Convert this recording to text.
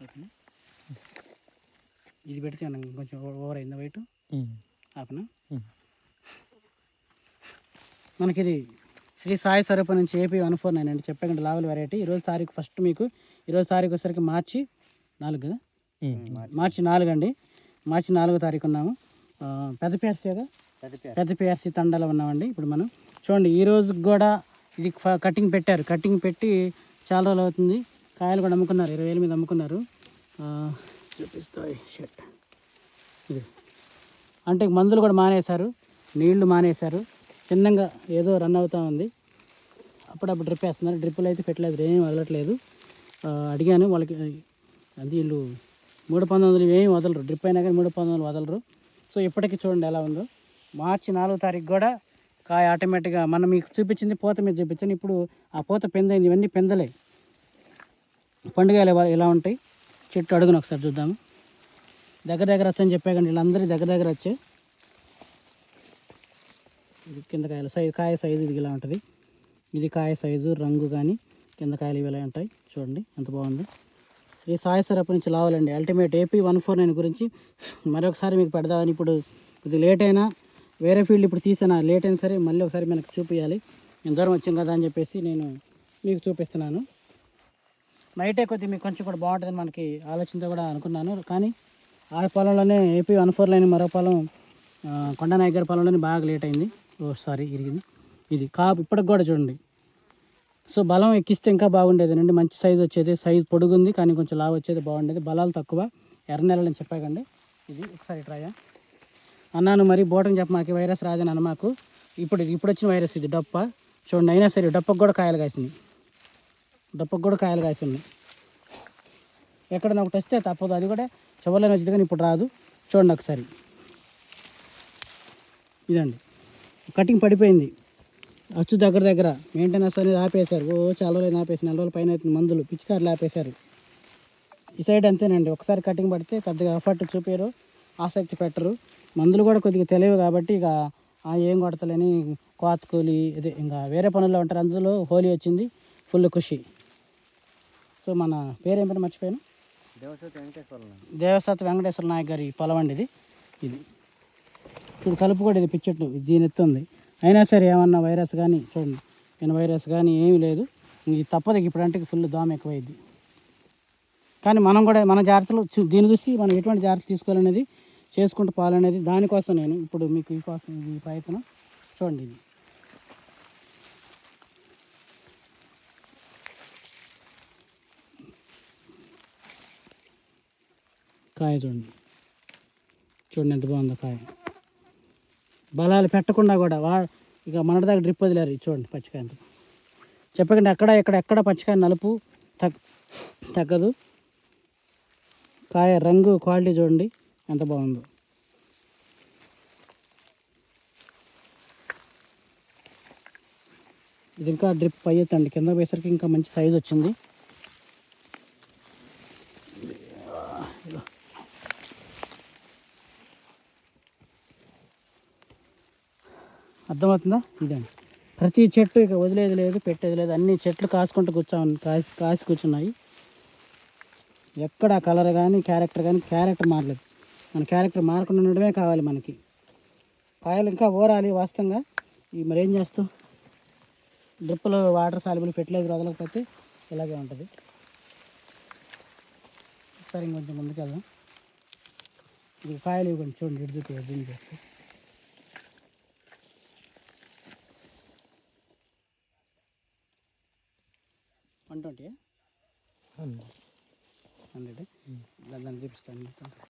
ఓకేనా, ఇది పెడితే కొంచెం ఓవర్ అయిందా వెయిట్ ఆపనా. మనకి ఇది శ్రీ సాయి స్వరూపం నుంచి ఏపీ 149 అండి, చెప్పకండి లావెల్ వెరైటీ. ఈరోజు తారీఖు ఫస్ట్ మీకు, ఈరోజు తారీఖు వచ్చేసరికి మార్చి 4 కదా, మార్చి 4 అండి, మార్చి 4వ తారీఖు ఉన్నాము. పెద్ద పిఆర్సీ కదా, పెద్ద పిఆర్సీ తండాలో ఉన్నామండి. ఇప్పుడు మనం చూడండి, ఈ రోజు కూడా ఇది కటింగ్ పెట్టారు, కటింగ్ పెట్టి చాలా రోజులు అవుతుంది. కాయలు కూడా అమ్ముకున్నారు, 20,000 మీద అమ్ముకున్నారు. చూపిస్తాయి షర్ట్ ఇది అంటే మందులు కూడా మానేశారు, నీళ్లు మానేశారు, చిన్నగా ఏదో రన్ అవుతూ ఉంది. అప్పుడప్పుడు డ్రిప్ వేస్తున్నారు, డ్రిప్పులు అయితే పెట్టలేదు, ఏమీ వదలట్లేదు. అడిగాను వాళ్ళకి, అది వీళ్ళు 3,1900 ఏమి వదలరు, డ్రిప్ అయినా కానీ 3,1900 వదలరు. సో ఇప్పటికీ చూడండి ఎలా ఉందో. మార్చి 4వ తారీఖు కూడా కాయ ఆటోమేటిక్గా మనం మీకు చూపించింది పూత మీద చూపించాను. ఇప్పుడు ఆ పూత పెందైంది, ఇవన్నీ పెందలే, పండుగలు ఇలా ఉంటాయి. చెట్టు అడుగును ఒకసారి చూద్దాము. దగ్గర వచ్చని చెప్పాకండి, వీళ్ళందరూ దగ్గర వచ్చాయి. ఇది కింద కాయల సైజు, కాయ సైజు ఇది ఇలా ఉంటుంది. ఇది కాయ సైజు, రంగు కానీ కింద కాయలు ఇవి ఇలా ఉంటాయి. చూడండి ఎంత బాగుంది. శ్రీ సాయి స్వరూపం నుంచి లావాలండి, అల్టిమేట్ ఏపీ 149 గురించి మరొకసారి మీకు పెడదామని. ఇప్పుడు ఇది లేట్ అయినా, వేరే ఫీల్డ్ ఇప్పుడు తీసినా లేట్ అయినా సరే మళ్ళీ ఒకసారి మనకు చూపించాలి. నేను దూరం వచ్చాం కదా అని చెప్పేసి నేను మీకు చూపిస్తున్నాను. నైటే కొద్దిగా మీకు కొంచెం కూడా బాగుంటుందని మనకి ఆలోచనతో కూడా అనుకున్నాను. కానీ ఆ పొలంలోనే ఏపీ 149 మరో పొలం కొండనాయక్ గారి పొలంలోనే బాగా లేట్ అయింది. సారీ ఇరిగింది. ఇది కాపు ఇప్పటికి కూడా చూడండి. సో బలం ఎక్కిస్తే ఇంకా బాగుండేది, మంచి సైజు వచ్చేది. సైజు పొడుగుంది కానీ కొంచెం లావు వచ్చేది, బాగుండేది. బలాలు తక్కువ, ఎర్ర నెలని చెప్పాకండి. ఇది ఒకసారి ట్రయా అన్నాను. మరి బోటం చెప్ప మాకు వైరస్ రాదని అన్న మాకు. ఇప్పుడు వచ్చిన వైరస్ ఇది డొప్ప. చూడండి, అయినా సరే డొప్పకు కూడా కాయలు కాసింది, డొప్పకు కూడా కాయలు కాసింది. ఎక్కడ నాకు టెస్ట్ అయితే తప్పదు, అది కూడా చివరిలో వచ్చింది కానీ ఇప్పుడు రాదు. చూడండి ఒకసారి, ఇదండి కటింగ్ పడిపోయింది. అచ్చు దగ్గర మెయింటెనెన్స్ అనేది ఆపేశారు. చాలా రోజులు ఆపేసి 4 రోజుల పైన అవుతుంది. మందులు పిచికారులు ఆపేశారు. ఈ సైడ్ అంతేనండి, ఒకసారి కటింగ్ పడితే పెద్దగా ఎఫర్ట్ చూపారు, ఆసక్తి పెట్టరు. మందులు కూడా కొద్దిగా తెలియవు కాబట్టి ఇక ఏం కొడతలేని కోత కూలి అదే ఇంకా వేరే పనుల్లో ఉంటారు. అందులో హోలీ వచ్చింది, ఫుల్ ఖుషి. సో మన పేరు ఏమిటంటే మర్చిపోయాను, దేవసత్ వెంకటేశ్వర నాయక్ గారి పొలం అండి ఇది. ఇప్పుడు కలుపు కూడా ఇది పిచ్చెట్టు దీని ఎత్తుంది. అయినా సరే ఏమన్నా వైరస్ కానీ చూడండి, నేను వైరస్ కానీ ఏమీ లేదు. ఇది తప్పదు, ఇప్పుడు అంటే ఫుల్ దోమ ఎక్కువైంది. కానీ మనం కూడా మన జాగ్రత్తలు దీన్ని చూసి మనం ఎటువంటి జాగ్రత్తలు తీసుకోవాలనేది చేసుకుంటూ పోవాలనేది, దానికోసం నేను ఇప్పుడు మీకు ఈ కోసం ఈ ప్రయత్నం. చూడండి, ఇది కాయ చూడండి ఎంత బాగుందో కాయ. బలాలు పెట్టకుండా కూడా ఇక మన దగ్గర డ్రిప్ వదిలేరు. చూడండి పచ్చికాయ ఎంత చెప్పకండి, ఎక్కడ పచ్చికాయ నలుపు తగ్గదు. కాయ రంగు క్వాలిటీ చూడండి ఎంత బాగుందో. ఇది ఇంకా డ్రిప్ అయ్యేదండి, కింద పోయేసరికి ఇంకా మంచి సైజు వచ్చింది. అర్థమవుతుందా? ఇదండి ప్రతి చెట్టు ఇక వదిలేది లేదు, పెట్టేది లేదు. అన్ని చెట్లు కాసుకుంటూ కాసి కూర్చున్నాయి. ఎక్కడ కలర్ కానీ క్యారెక్టర్ మారలేదు. మన క్యారెక్టర్ మారకుండా ఉండడమే కావాలి మనకి. కాయలు ఇంకా ఊరాలి వాస్తవంగా. మరి ఏం చేస్తాం, డ్రిప్పులు వాటర్ సాల్యుబుల్ ఫెర్టిలైజర్ వదలకపోతే ఇలాగే ఉంటుంది. ఒకసారి ఇంకొంచెం ముందుకు వెళ్దాం. ఇది కాయలు ఇవ్వండి, చూడండి ఇటు చూపి దీన్ని చేస్తే. $120 100 దాన్ని చూపిస్తాను.